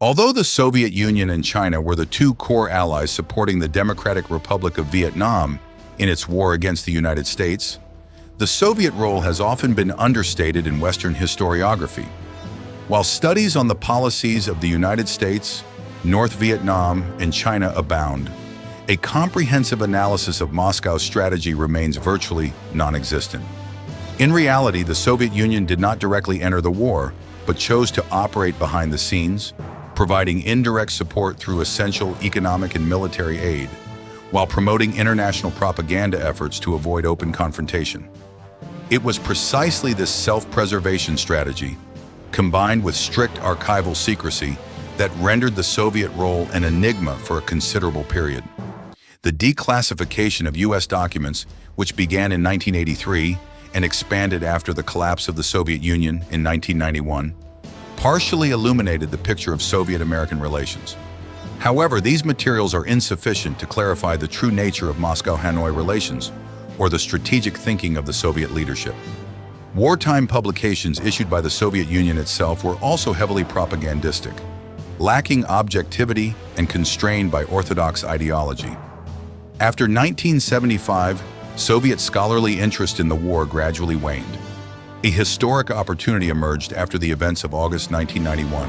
Although the Soviet Union and China were the two core allies supporting the Democratic Republic of Vietnam in its war against the United States, the Soviet role has often been understated in Western historiography. While studies on the policies of the United States, North Vietnam, and China abound, a comprehensive analysis of Moscow's strategy remains virtually non-existent. In reality, the Soviet Union did not directly enter the war, but chose to operate behind the scenes, providing indirect support through essential economic and military aid, while promoting international propaganda efforts to avoid open confrontation. It was precisely this self-preservation strategy, combined with strict archival secrecy, that rendered the Soviet role an enigma for a considerable period. The declassification of U.S. documents, which began in 1983 and expanded after the collapse of the Soviet Union in 1991, partially illuminated the picture of Soviet-American relations. However, these materials are insufficient to clarify the true nature of Moscow-Hanoi relations or the strategic thinking of the Soviet leadership. Wartime publications issued by the Soviet Union itself were also heavily propagandistic, lacking objectivity and constrained by orthodox ideology. After 1975, Soviet scholarly interest in the war gradually waned. A historic opportunity emerged after the events of August 1991,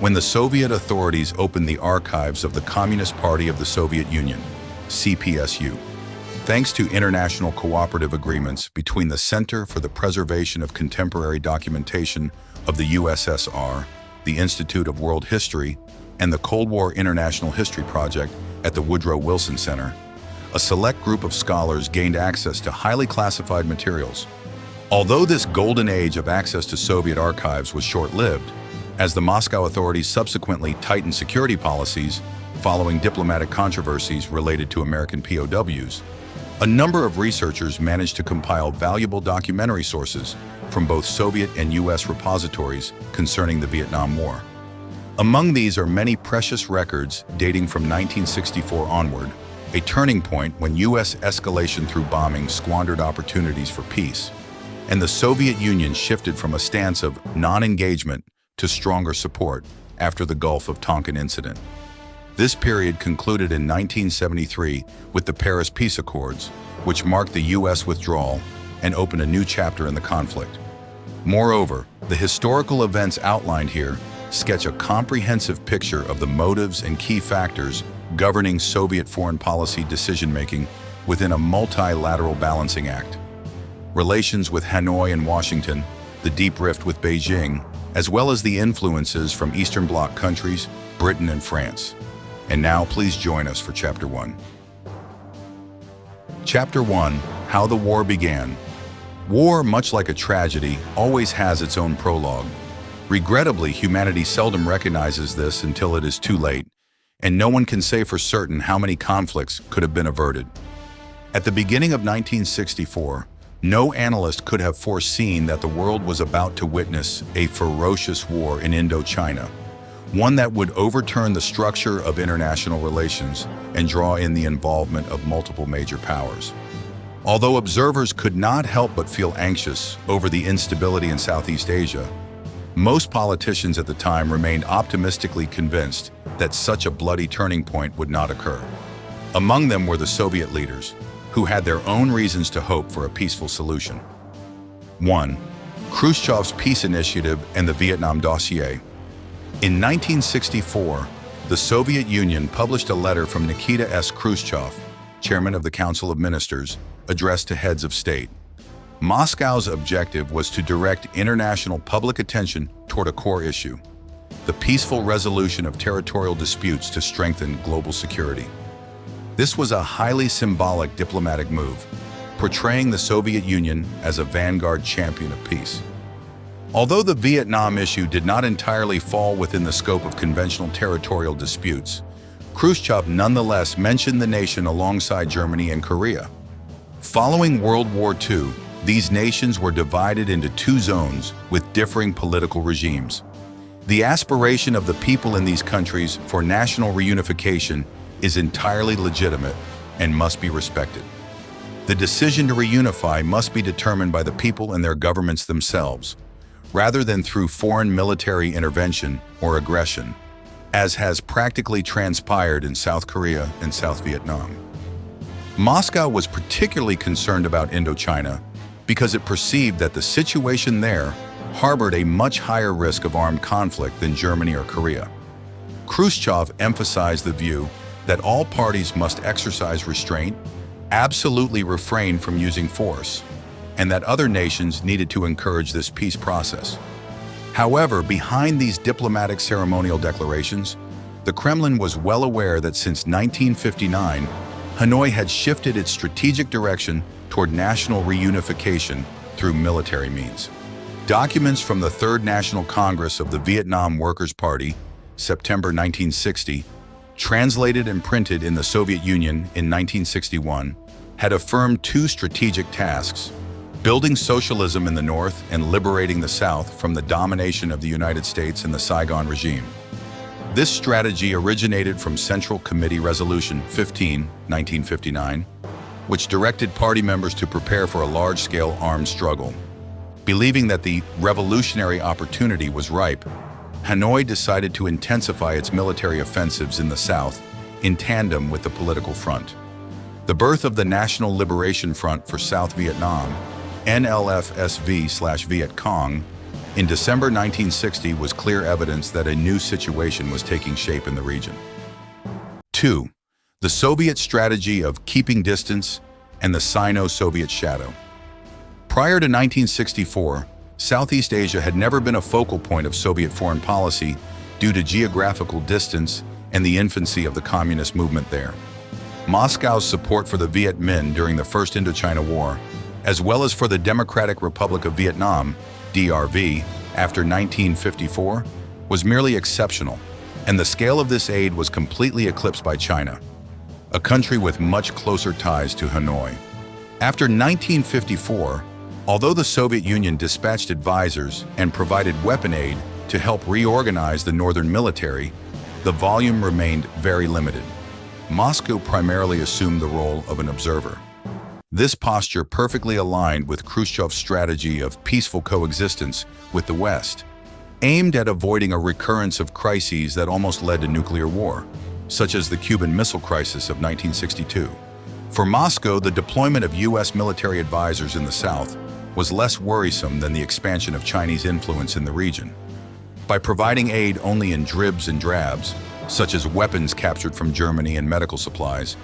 when the Soviet authorities opened the archives of the Communist Party of the Soviet Union, CPSU. Thanks to international cooperative agreements between the Center for the Preservation of Contemporary Documentation of the USSR, the Institute of World History, and the Cold War International History Project at the Woodrow Wilson Center, a select group of scholars gained access to highly classified materials. Although this golden age of access to Soviet archives was short-lived, as the Moscow authorities subsequently tightened security policies following diplomatic controversies related to American POWs, a number of researchers managed to compile valuable documentary sources from both Soviet and U.S. repositories concerning the Vietnam War. Among these are many precious records dating from 1964 onward, a turning point when U.S. escalation through bombing squandered opportunities for peace, and the Soviet Union shifted from a stance of non-engagement to stronger support after the Gulf of Tonkin incident. This period concluded in 1973 with the Paris Peace Accords, which marked the U.S. withdrawal and opened a new chapter in the conflict. Moreover, the historical events outlined here sketch a comprehensive picture of the motives and key factors governing Soviet foreign policy decision-making within a multilateral balancing act. Relations with Hanoi and Washington, the deep rift with Beijing, as well as the influences from Eastern Bloc countries, Britain and France. And now please join us for Chapter 1. Chapter 1: How the War Began. War, much like a tragedy, always has its own prologue. Regrettably, humanity seldom recognizes this until it is too late, and no one can say for certain how many conflicts could have been averted. At the beginning of 1964, no analyst could have foreseen that the world was about to witness a ferocious war in Indochina, one that would overturn the structure of international relations and draw in the involvement of multiple major powers. Although observers could not help but feel anxious over the instability in Southeast Asia, most politicians at the time remained optimistically convinced that such a bloody turning point would not occur. Among them were the Soviet leaders, who had their own reasons to hope for a peaceful solution. 1. Khrushchev's peace initiative and the Vietnam dossier. In 1964, the Soviet Union published a letter from Nikita S. Khrushchev, chairman of the Council of Ministers, addressed to heads of state. Moscow's objective was to direct international public attention toward a core issue: the peaceful resolution of territorial disputes to strengthen global security. This was a highly symbolic diplomatic move, portraying the Soviet Union as a vanguard champion of peace. Although the Vietnam issue did not entirely fall within the scope of conventional territorial disputes, Khrushchev nonetheless mentioned the nation alongside Germany and Korea. Following World War II, these nations were divided into two zones with differing political regimes. The aspiration of the people in these countries for national reunification is entirely legitimate and must be respected. The decision to reunify must be determined by the people and their governments themselves, rather than through foreign military intervention or aggression. as has practically transpired in South Korea and South Vietnam. Moscow was particularly concerned about Indochina because it perceived that the situation there harbored a much higher risk of armed conflict than Germany or Korea. Khrushchev emphasized the view that all parties must exercise restraint, absolutely refrain from using force, and that other nations needed to encourage this peace process. However, behind these diplomatic ceremonial declarations, the Kremlin was well aware that since 1959, Hanoi had shifted its strategic direction toward national reunification through military means. Documents from the Third National Congress of the Vietnam Workers' Party, September 1960, translated and printed in the Soviet Union in 1961, had affirmed two strategic tasks: building socialism in the North and liberating the South from the domination of the United States and the Saigon regime. This strategy originated from Central Committee Resolution 15, 1959, which directed party members to prepare for a large-scale armed struggle. Believing that the revolutionary opportunity was ripe, Hanoi decided to intensify its military offensives in the South in tandem with the political front. The birth of the National Liberation Front for South Vietnam, NLFSV/Viet Cong, in December 1960 was clear evidence that a new situation was taking shape in the region. 2. The Soviet strategy of keeping distance and the Sino-Soviet shadow. Prior to 1964, Southeast Asia had never been a focal point of Soviet foreign policy due to geographical distance and the infancy of the communist movement there. Moscow's support for the Viet Minh during the First Indochina War, as well as for the Democratic Republic of Vietnam, DRV, after 1954, was merely exceptional, and the scale of this aid was completely eclipsed by China, a country with much closer ties to Hanoi. After 1954, although the Soviet Union dispatched advisors and provided weapon aid to help reorganize the northern military, the volume remained very limited. Moscow primarily assumed the role of an observer. This posture perfectly aligned with Khrushchev's strategy of peaceful coexistence with the West, aimed at avoiding a recurrence of crises that almost led to nuclear war, such as the Cuban Missile Crisis of 1962. For Moscow, the deployment of U.S. military advisors in the South was less worrisome than the expansion of Chinese influence in the region. By providing aid only in dribs and drabs, such as weapons captured from Germany and medical supplies,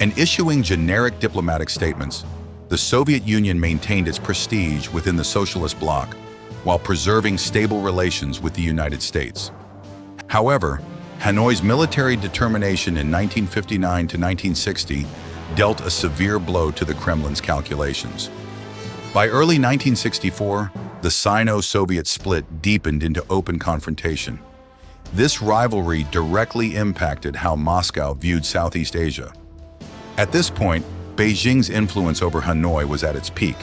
and issuing generic diplomatic statements, the Soviet Union maintained its prestige within the socialist bloc while preserving stable relations with the United States. However, Hanoi's military determination in 1959 to 1960 dealt a severe blow to the Kremlin's calculations. By early 1964, the Sino-Soviet split deepened into open confrontation. This rivalry directly impacted how Moscow viewed Southeast Asia. At this point, Beijing's influence over Hanoi was at its peak.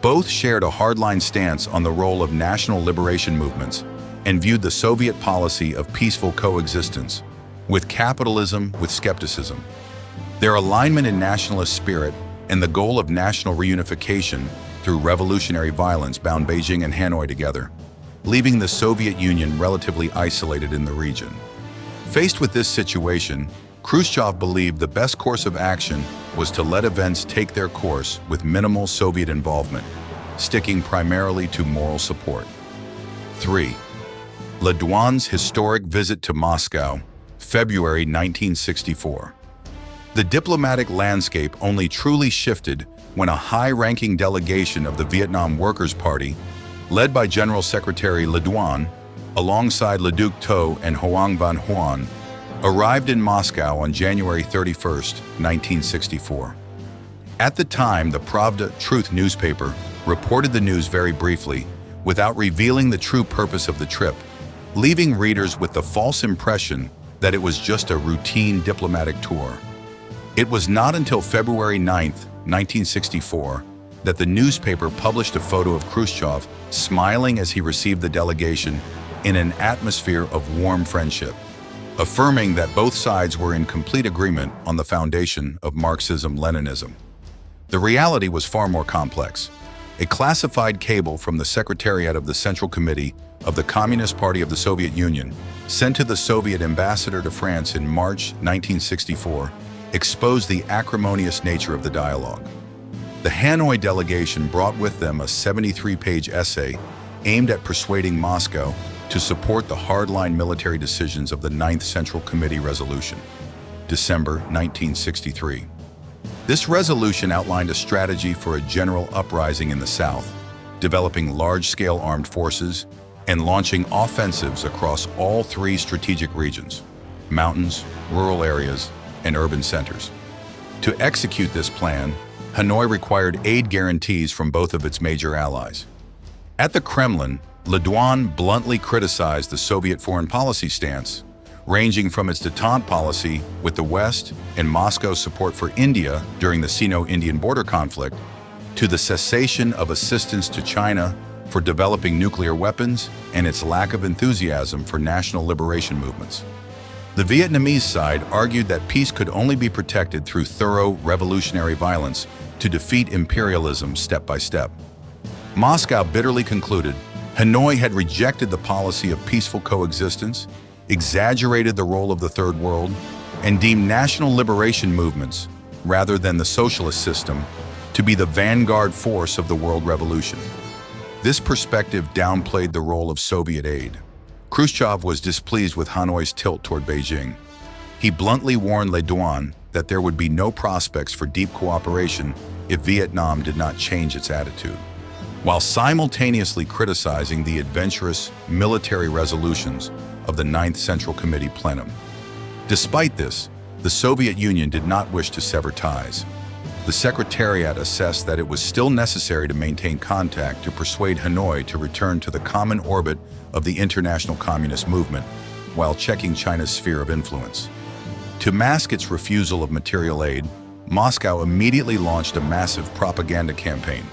Both shared a hardline stance on the role of national liberation movements and viewed the Soviet policy of peaceful coexistence, with capitalism with skepticism. Their alignment in nationalist spirit and the goal of national reunification through revolutionary violence bound Beijing and Hanoi together, leaving the Soviet Union relatively isolated in the region. Faced with this situation, Khrushchev believed the best course of action was to let events take their course with minimal Soviet involvement, sticking primarily to moral support. 3. Le Duan's historic visit to Moscow, February 1964. The diplomatic landscape only truly shifted when a high-ranking delegation of the Vietnam Workers' Party, led by General Secretary Le Duan, alongside Le Duc Tho and Hoang Van Hoan, arrived in Moscow on January 31, 1964. At the time, the Pravda Truth newspaper reported the news very briefly, without revealing the true purpose of the trip, leaving readers with the false impression that it was just a routine diplomatic tour. It was not until February 9, 1964, that the newspaper published a photo of Khrushchev smiling as he received the delegation in an atmosphere of warm friendship, affirming that both sides were in complete agreement on the foundation of Marxism-Leninism. The reality was far more complex. A classified cable from the Secretariat of the Central Committee of the Communist Party of the Soviet Union, sent to the Soviet ambassador to France in March 1964, exposed the acrimonious nature of the dialogue. The Hanoi delegation brought with them a 73-page essay aimed at persuading Moscow to support the hardline military decisions of the Ninth Central Committee resolution, December 1963. This resolution outlined a strategy for a general uprising in the South, developing large-scale armed forces and launching offensives across all three strategic regions: mountains, rural areas, and urban centers. To execute this plan, Hanoi required aid guarantees from both of its major allies. At the Kremlin, Le Duan bluntly criticized the Soviet foreign policy stance, ranging from its détente policy with the West and Moscow's support for India during the Sino-Indian border conflict, to the cessation of assistance to China for developing nuclear weapons and its lack of enthusiasm for national liberation movements. The Vietnamese side argued that peace could only be protected through thorough revolutionary violence to defeat imperialism step by step. Moscow bitterly concluded Hanoi had rejected the policy of peaceful coexistence, exaggerated the role of the Third World, and deemed national liberation movements, rather than the socialist system, to be the vanguard force of the world revolution. This perspective downplayed the role of Soviet aid. Khrushchev was displeased with Hanoi's tilt toward Beijing. He bluntly warned Le Duan that there would be no prospects for deep cooperation if Vietnam did not change its attitude, while simultaneously criticizing the adventurous military resolutions of the Ninth Central Committee plenum. Despite this, the Soviet Union did not wish to sever ties. The Secretariat assessed that it was still necessary to maintain contact to persuade Hanoi to return to the common orbit of the international communist movement while checking China's sphere of influence. To mask its refusal of material aid, Moscow immediately launched a massive propaganda campaign.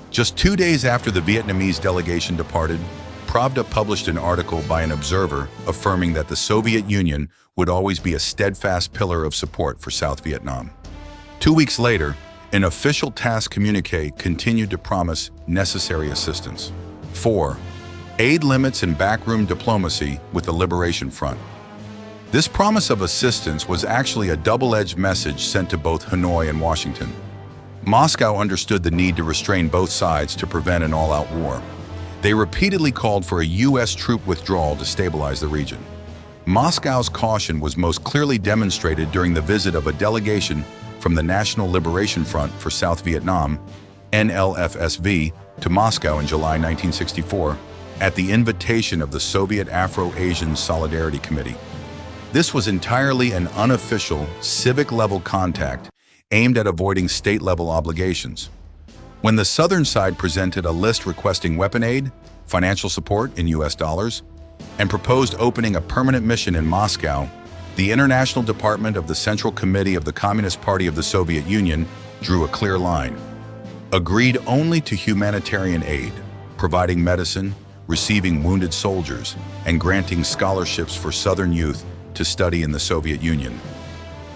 Just 2 days after the Vietnamese delegation departed, Pravda published an article by an observer affirming that the Soviet Union would always be a steadfast pillar of support for South Vietnam. 2 weeks later, an official task communiqué continued to promise necessary assistance. 4. Aid limits and backroom diplomacy with the Liberation Front. This promise of assistance was actually a double-edged message sent to both Hanoi and Washington. Moscow understood the need to restrain both sides to prevent an all-out war. They repeatedly called for a U.S. troop withdrawal to stabilize the region. Moscow's caution was most clearly demonstrated during the visit of a delegation from the National Liberation Front for South Vietnam, NLFSV, to Moscow in July 1964 at the invitation of the Soviet Afro-Asian Solidarity Committee. This was entirely an unofficial, civic-level contact aimed at avoiding state-level obligations. When the Southern side presented a list requesting weapon aid, financial support in US dollars, and proposed opening a permanent mission in Moscow, the International Department of the Central Committee of the Communist Party of the Soviet Union drew a clear line. Agreed only to humanitarian aid, providing medicine, receiving wounded soldiers, and granting scholarships for Southern youth to study in the Soviet Union.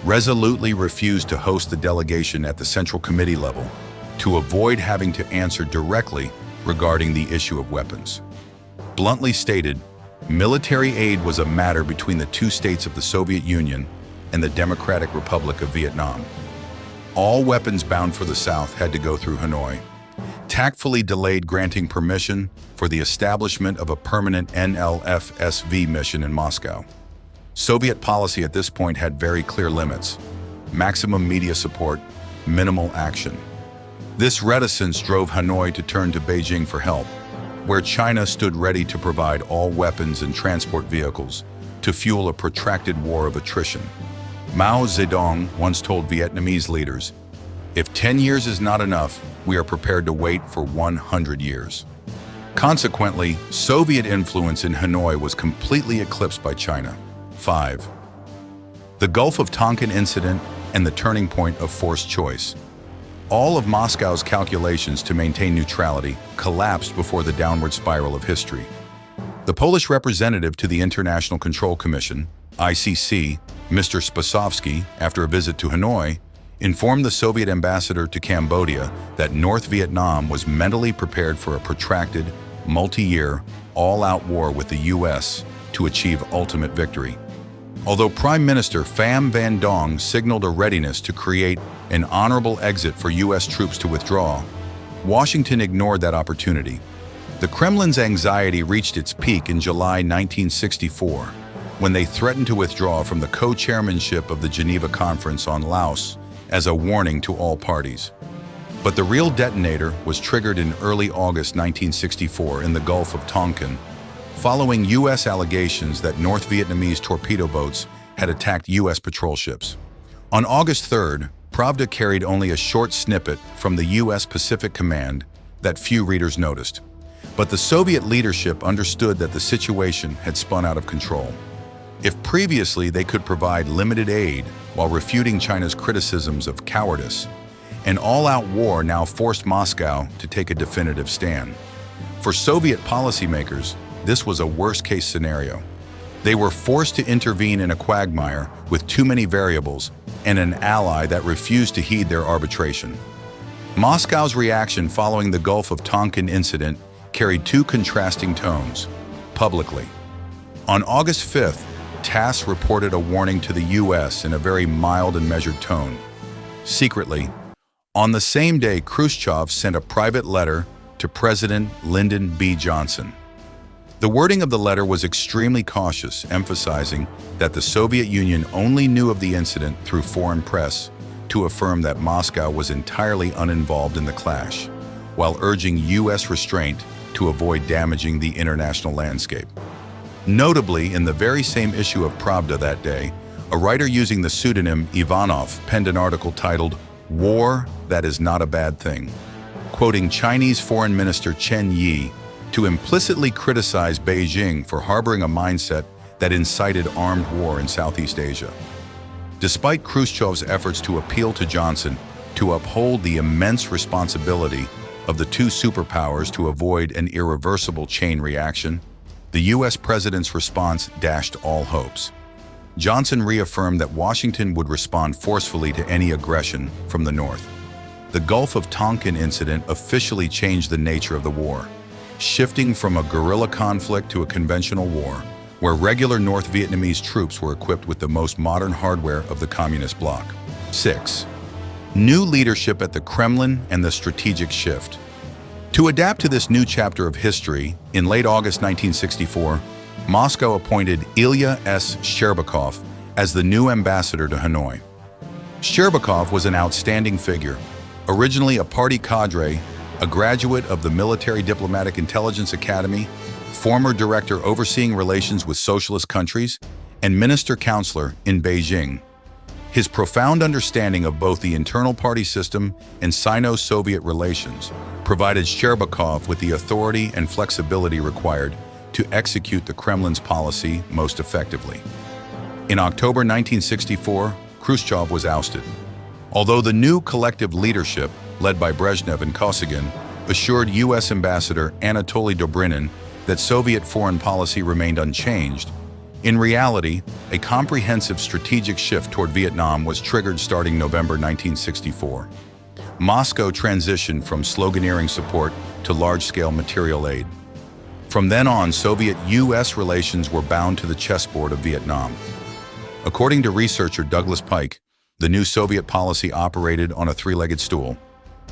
Resolutely refused to host the delegation at the Central Committee level to avoid having to answer directly regarding the issue of weapons. Bluntly stated, military aid was a matter between the two states of the Soviet Union and the Democratic Republic of Vietnam. All weapons bound for the South had to go through Hanoi. Tactfully delayed granting permission for the establishment of a permanent NLFSV mission in Moscow. Soviet policy at this point had very clear limits: maximum media support, minimal action. This reticence drove Hanoi to turn to Beijing for help, where China stood ready to provide all weapons and transport vehicles to fuel a protracted war of attrition. Mao Zedong once told Vietnamese leaders, "If 10 years is not enough, we are prepared to wait for 100 years." Consequently, Soviet influence in Hanoi was completely eclipsed by China. 5. The Gulf of Tonkin incident and the turning point of forced choice. All of Moscow's calculations to maintain neutrality collapsed before the downward spiral of history. The Polish representative to the International Control Commission, ICC, Mr. Spasovsky, after a visit to Hanoi, informed the Soviet ambassador to Cambodia that North Vietnam was mentally prepared for a protracted, multi-year, all-out war with the U.S. to achieve ultimate victory. Although Prime Minister Pham Van Dong signaled a readiness to create an honorable exit for U.S. troops to withdraw, Washington ignored that opportunity. The Kremlin's anxiety reached its peak in July 1964, when they threatened to withdraw from the co-chairmanship of the Geneva Conference on Laos as a warning to all parties. But the real detonator was triggered in early August 1964 in the Gulf of Tonkin, following U.S. allegations that North Vietnamese torpedo boats had attacked U.S. patrol ships. On August 3rd, Pravda carried only a short snippet from the U.S. Pacific Command that few readers noticed. But the Soviet leadership understood that the situation had spun out of control. If previously they could provide limited aid while refuting China's criticisms of cowardice, an all-out war now forced Moscow to take a definitive stand. For Soviet policymakers, this was a worst-case scenario. They were forced to intervene in a quagmire with too many variables and an ally that refused to heed their arbitration. Moscow's reaction following the Gulf of Tonkin incident carried two contrasting tones, publicly. On August 5th, TASS reported a warning to the U.S. in a very mild and measured tone. Secretly, on the same day, Khrushchev sent a private letter to President Lyndon B. Johnson. The wording of the letter was extremely cautious, emphasizing that the Soviet Union only knew of the incident through foreign press to affirm that Moscow was entirely uninvolved in the clash, while urging U.S. restraint to avoid damaging the international landscape. Notably, in the very same issue of Pravda that day, a writer using the pseudonym Ivanov penned an article titled, "War That Is Not a Bad Thing," quoting Chinese Foreign Minister Chen Yi to implicitly criticize Beijing for harboring a mindset that incited armed war in Southeast Asia. Despite Khrushchev's efforts to appeal to Johnson to uphold the immense responsibility of the two superpowers to avoid an irreversible chain reaction, the U.S. president's response dashed all hopes. Johnson reaffirmed that Washington would respond forcefully to any aggression from the North. The Gulf of Tonkin incident officially changed the nature of the war, shifting from a guerrilla conflict to a conventional war, where regular North Vietnamese troops were equipped with the most modern hardware of the communist bloc. 6. New leadership at the Kremlin and the strategic shift. To adapt to this new chapter of history, in late August 1964, Moscow appointed Ilya S. Shcherbakov as the new ambassador to Hanoi. Shcherbakov was an outstanding figure, originally a party cadre, a graduate of the Military Diplomatic Intelligence Academy, former director overseeing relations with socialist countries, and minister counselor in Beijing. His profound understanding of both the internal party system and Sino-Soviet relations provided Shcherbakov with the authority and flexibility required to execute the Kremlin's policy most effectively. In October 1964, Khrushchev was ousted. Although the new collective leadership, led by Brezhnev and Kosygin, assured U.S. Ambassador Anatoly Dobrinin that Soviet foreign policy remained unchanged, in reality, a comprehensive strategic shift toward Vietnam was triggered starting November 1964. Moscow transitioned from sloganeering support to large-scale material aid. From then on, Soviet-U.S. relations were bound to the chessboard of Vietnam. According to researcher Douglas Pike, the new Soviet policy operated on a three-legged stool: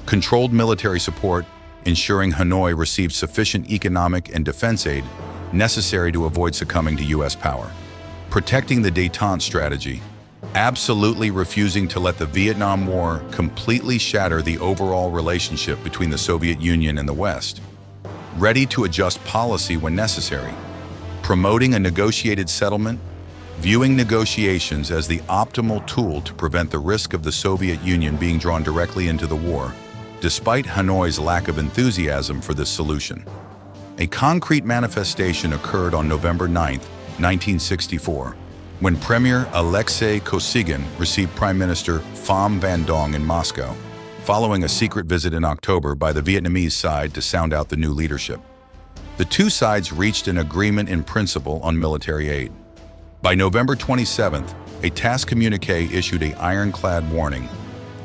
controlled military support, ensuring Hanoi received sufficient economic and defense aid necessary to avoid succumbing to U.S. power; protecting the détente strategy, absolutely refusing to let the Vietnam War completely shatter the overall relationship between the Soviet Union and the West; ready to adjust policy when necessary; promoting a negotiated settlement, viewing negotiations as the optimal tool to prevent the risk of the Soviet Union being drawn directly into the war, despite Hanoi's lack of enthusiasm for this solution. A concrete manifestation occurred on November 9, 1964, when Premier Alexei Kosygin received Prime Minister Pham Van Dong in Moscow, following a secret visit in October by the Vietnamese side to sound out the new leadership. The two sides reached an agreement in principle on military aid. By November 27th, a TASS communiqué issued an ironclad warning: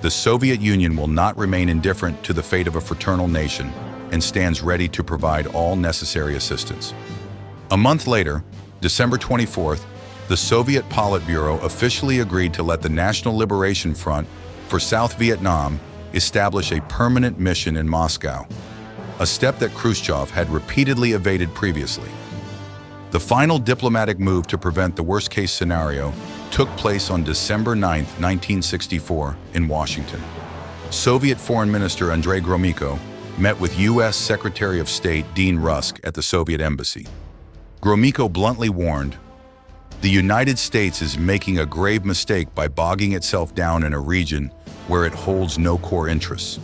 The Soviet Union will not remain indifferent to the fate of a fraternal nation and stands ready to provide all necessary assistance. A month later, December 24th, the Soviet Politburo officially agreed to let the National Liberation Front for South Vietnam establish a permanent mission in Moscow, a step that Khrushchev had repeatedly evaded previously. The final diplomatic move to prevent the worst-case scenario took place on December 9, 1964, in Washington. Soviet Foreign Minister Andrei Gromyko met with U.S. Secretary of State Dean Rusk at the Soviet embassy. Gromyko bluntly warned, "The United States is making a grave mistake by bogging itself down in a region where it holds no core interests."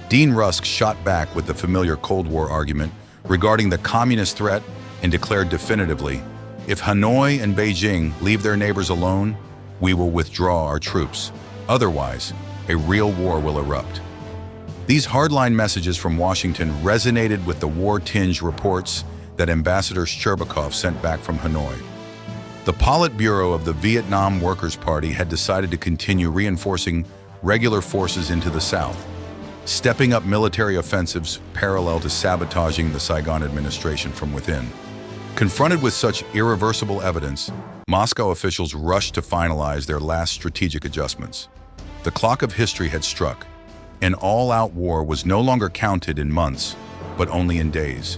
Dean Rusk shot back with the familiar Cold War argument regarding the communist threat and declared definitively, "If Hanoi and Beijing leave their neighbors alone, we will withdraw our troops. Otherwise, a real war will erupt." These hardline messages from Washington resonated with the war-tinged reports that Ambassador Shcherbakov sent back from Hanoi. The Politburo of the Vietnam Workers' Party had decided to continue reinforcing regular forces into the south, stepping up military offensives parallel to sabotaging the Saigon administration from within. Confronted with such irreversible evidence, Moscow officials rushed to finalize their last strategic adjustments. The clock of history had struck. An all-out war was no longer counted in months, but only in days.